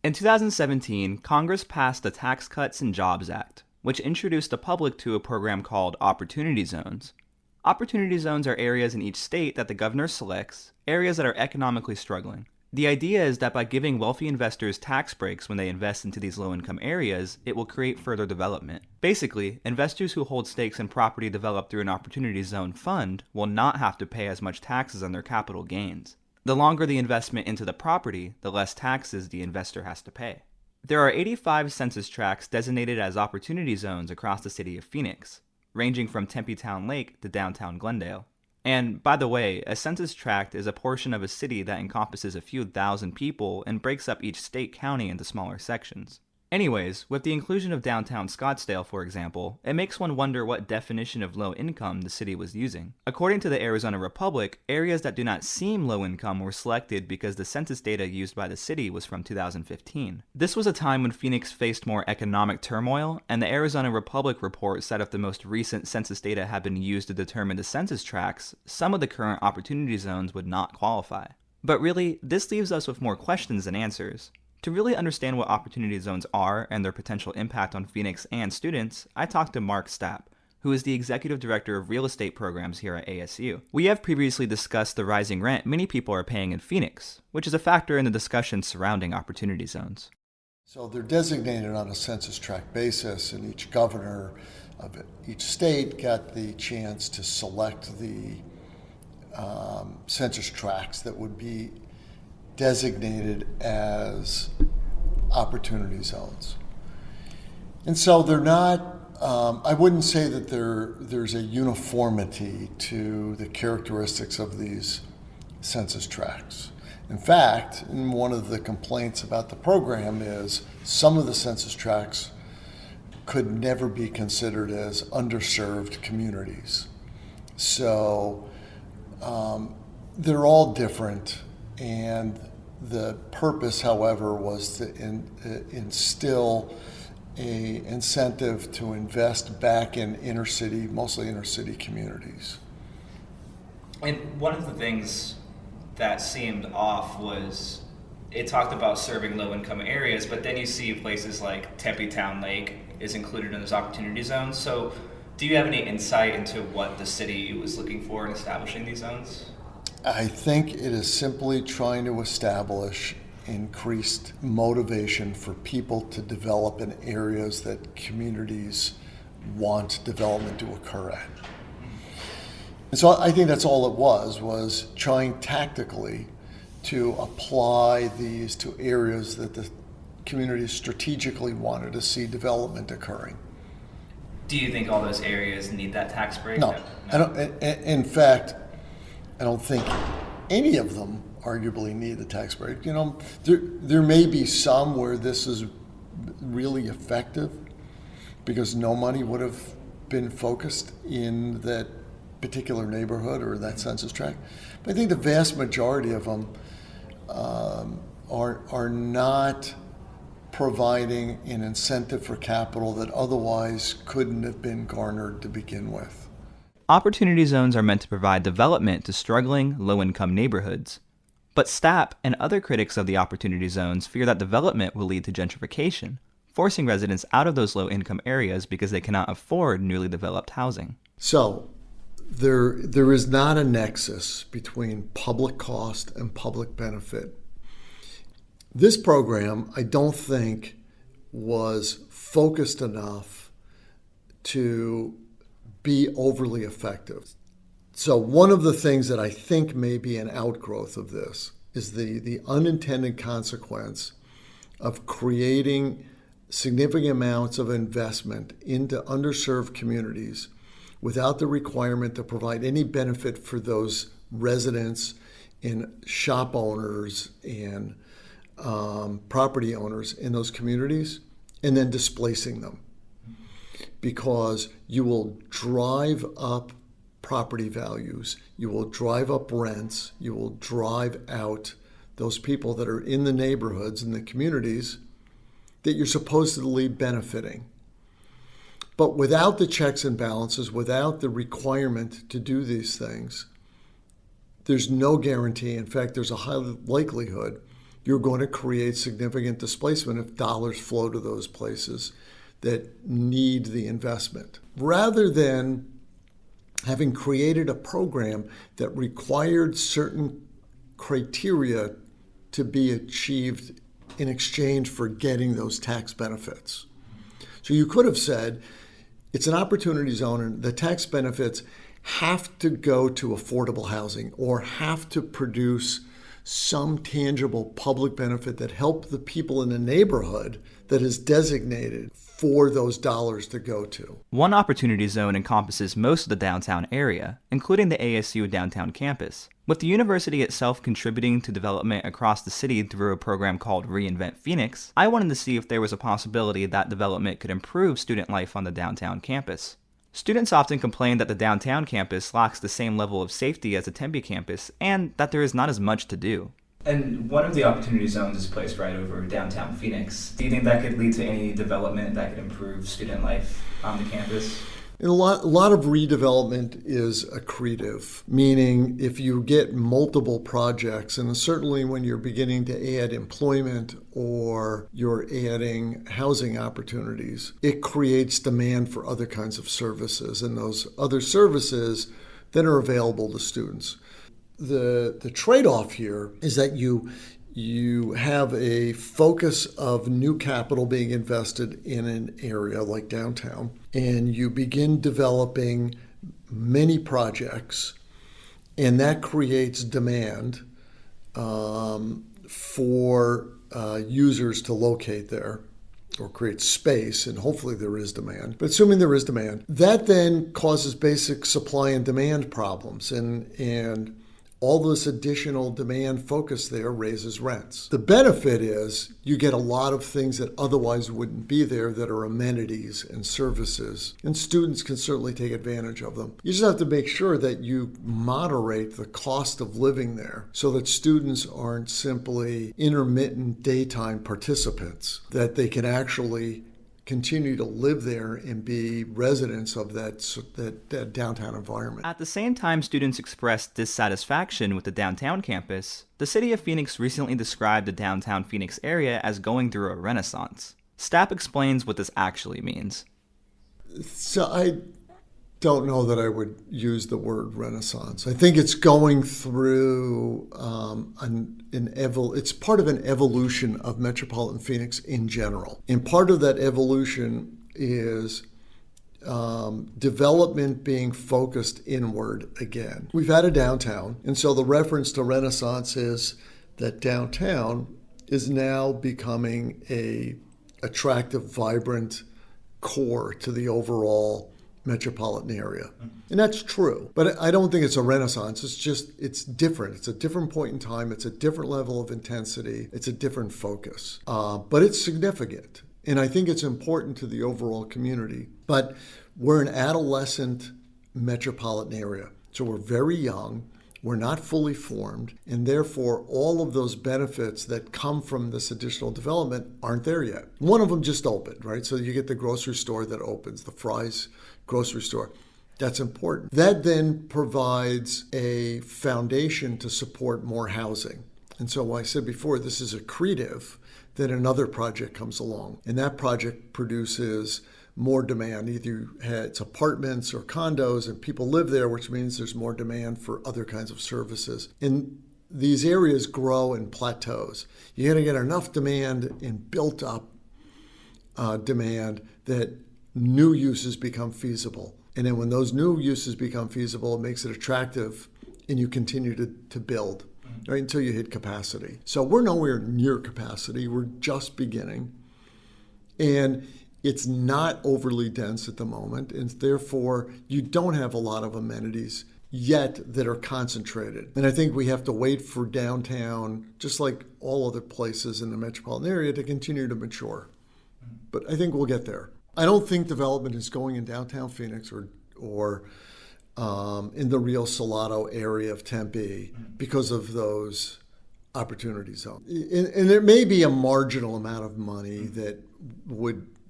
In 2017, Congress passed the Tax Cuts and Jobs Act, which introduced the public to a program called Opportunity Zones. Opportunity zones are areas in each state that the governor selects, areas that are economically struggling. The idea is that by giving wealthy investors tax breaks when they invest into these low-income areas, it will create further development. Basically, investors who hold stakes in property developed through an Opportunity Zone fund will not have to pay as much taxes on their capital gains. The longer the investment into the property, the less taxes the investor has to pay. There are 85 census tracts designated as Opportunity Zones across the city of Phoenix, ranging from Tempe Town Lake to downtown Glendale. And, by the way, a census tract is a portion of a city that encompasses a few thousand people and breaks up each state county into smaller sections. Anyways, with the inclusion of downtown Scottsdale, for example, it makes one wonder what definition of low income the city was using. According to the Arizona Republic, areas that do not seem low income were selected because the census data used by the city was from 2015. This was a time when Phoenix faced more economic turmoil, and the Arizona Republic report said if the most recent census data had been used to determine the census tracts, some of the current opportunity zones would not qualify. But really, this leaves us with more questions than answers. To really understand what opportunity zones are and their potential impact on Phoenix and students, I talked to Mark Stapp, who is the Executive Director of Real Estate Programs here at ASU. We have previously discussed the rising rent many people are paying in Phoenix, which is a factor in the discussion surrounding opportunity zones. So they're designated on a census tract basis, and each governor of each state got the chance to select the census tracts that would be designated as opportunity zones. And so they're not, I wouldn't say that there's a uniformity to the characteristics of these census tracts. In fact, one of the complaints about the program is some of the census tracts could never be considered as underserved communities. So they're all different. And the purpose, however, was to instill an incentive to invest back in mostly inner city communities. And one of the things that seemed off was it talked about serving low-income areas, but then you see places like Tempe Town Lake is included in those opportunity zones. So do you have any insight into what the city was looking for in establishing these zones? I think it is simply trying to establish increased motivation for people to develop in areas that communities want development to occur at. And so I think that's all it was trying tactically to apply these to areas that the community strategically wanted to see development occurring. Do you think all those areas need that tax break? No. I don't, in fact, I don't think any of them arguably need the tax break. You know, there may be some where this is really effective because no money would have been focused in that particular neighborhood or that census tract. But I think the vast majority of them are not providing an incentive for capital that otherwise couldn't have been garnered to begin with. Opportunity zones are meant to provide development to struggling, low-income neighborhoods. But Stapp and other critics of the opportunity zones fear that development will lead to gentrification, forcing residents out of those low-income areas because they cannot afford newly developed housing. So there is not a nexus between public cost and public benefit. This program, I don't think, was focused enough to be overly effective. So one of the things that I think may be an outgrowth of this is the unintended consequence of creating significant amounts of investment into underserved communities without the requirement to provide any benefit for those residents and shop owners and property owners in those communities, and then displacing them. Because you will drive up property values, you will drive up rents, you will drive out those people that are in the neighborhoods and the communities that you're supposedly benefiting. But without the checks and balances, without the requirement to do these things, there's no guarantee. In fact, there's a high likelihood you're going to create significant displacement if dollars flow to those places that need the investment. Rather than having created a program that required certain criteria to be achieved in exchange for getting those tax benefits. So you could have said, it's an opportunity zone and the tax benefits have to go to affordable housing or have to produce some tangible public benefit that help the people in the neighborhood that is designated for those dollars to go to. One opportunity zone encompasses most of the downtown area, including the ASU downtown campus. With the university itself contributing to development across the city through a program called Reinvent Phoenix, I wanted to see if there was a possibility that development could improve student life on the downtown campus. Students often complain that the downtown campus lacks the same level of safety as the Tempe campus, and that there is not as much to do. And one of the opportunity zones is placed right over downtown Phoenix. Do you think that could lead to any development that could improve student life on the campus? And a lot of redevelopment is accretive, meaning if you get multiple projects, and certainly when you're beginning to add employment or you're adding housing opportunities, it creates demand for other kinds of services, and those other services then are available to students. The trade-off here is that you have a focus of new capital being invested in an area like downtown, and you begin developing many projects, and that creates demand for users to locate there or create space, and hopefully there is demand. But assuming there is demand, that then causes basic supply and demand problems, and all this additional demand focus there raises rents. The benefit is you get a lot of things that otherwise wouldn't be there that are amenities and services, and students can certainly take advantage of them. You just have to make sure that you moderate the cost of living there so that students aren't simply intermittent daytime participants, that they can actually continue to live there and be residents of that downtown environment. At the same time students express dissatisfaction with the downtown campus, the city of Phoenix recently described the downtown Phoenix area as going through a renaissance. Stapp explains what this actually means. So I don't know that I would use the word renaissance. I think it's going through it's part of an evolution of metropolitan Phoenix in general. And part of that evolution is development being focused inward again. We've had a downtown, and so the reference to renaissance is that downtown is now becoming a attractive, vibrant core to the overall metropolitan area. And that's true. But I don't think it's a renaissance. It's different. It's a different point in time. It's a different level of intensity. It's a different focus. But it's significant. And I think it's important to the overall community. But we're an adolescent metropolitan area. So we're very young. We're not fully formed. And therefore, all of those benefits that come from this additional development aren't there yet. One of them just opened, right? So you get the grocery store that opens, the Fry's grocery store. That's important. That then provides a foundation to support more housing. And so I said before, this is accretive. Then another project comes along, and that project produces more demand. Either it's apartments or condos, and people live there, which means there's more demand for other kinds of services. And these areas grow in plateaus. You got to get enough demand and built up demand that new uses become feasible. And then when those new uses become feasible, it makes it attractive, and you continue to build, right, until you hit capacity. So we're nowhere near capacity. We're just beginning. And it's not overly dense at the moment, and therefore you don't have a lot of amenities yet that are concentrated. And I think we have to wait for downtown, just like all other places in the metropolitan area, to continue to mature. But I think we'll get there. I don't think development is going in downtown Phoenix or in the Rio Salado area of Tempe because of those opportunity zones. And there may be a marginal amount of money that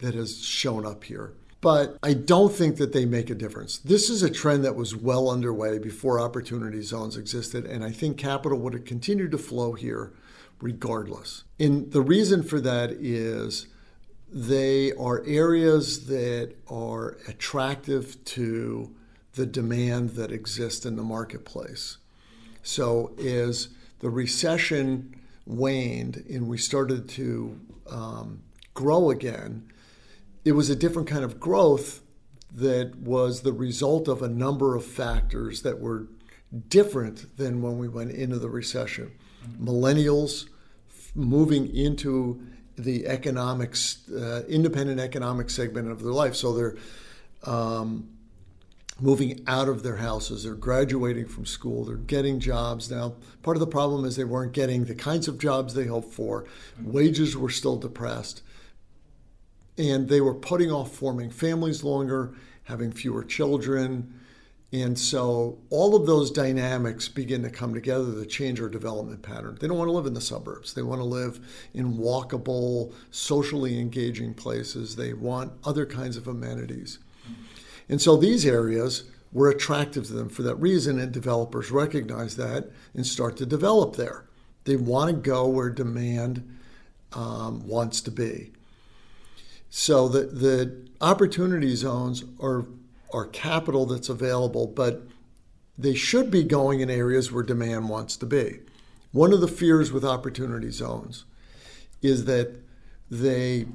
has shown up here, but I don't think that they make a difference. This is a trend that was well underway before opportunity zones existed, and I think capital would have continued to flow here regardless. And the reason for that is they are areas that are attractive to the demand that exists in the marketplace. So as the recession waned and we started to grow again, it was a different kind of growth that was the result of a number of factors that were different than when we went into the recession. Millennials moving into the economics, independent economic segment of their life. So they're moving out of their houses, they're graduating from school, they're getting jobs now. Part of the problem is they weren't getting the kinds of jobs they hoped for. Wages were still depressed. And they were putting off forming families longer, having fewer children. And so all of those dynamics begin to come together to change our development pattern. They don't want to live in the suburbs. They want to live in walkable, socially engaging places. They want other kinds of amenities. And so these areas were attractive to them for that reason, and developers recognize that and start to develop there. They want to go where demand wants to be. So the opportunity zones are capital that's available, but they should be going in areas where demand wants to be. One of the fears with opportunity zones is that they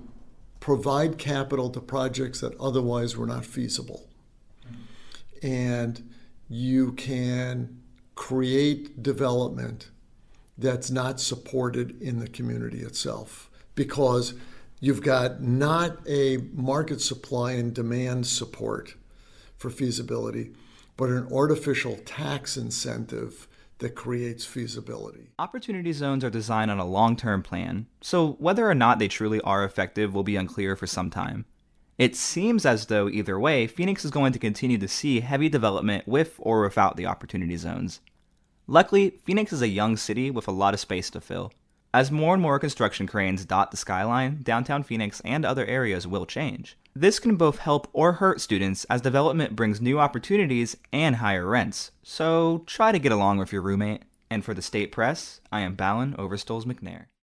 provide capital to projects that otherwise were not feasible. And you can create development that's not supported in the community itself because you've got not a market supply and demand support for feasibility, but an artificial tax incentive that creates feasibility. Opportunity zones are designed on a long-term plan, so whether or not they truly are effective will be unclear for some time. It seems as though either way, Phoenix is going to continue to see heavy development with or without the opportunity zones. Luckily, Phoenix is a young city with a lot of space to fill. As more and more construction cranes dot the skyline, downtown Phoenix and other areas will change. This can both help or hurt students as development brings new opportunities and higher rents, so try to get along with your roommate. And for the State Press, I am Ballin Overstoles McNair.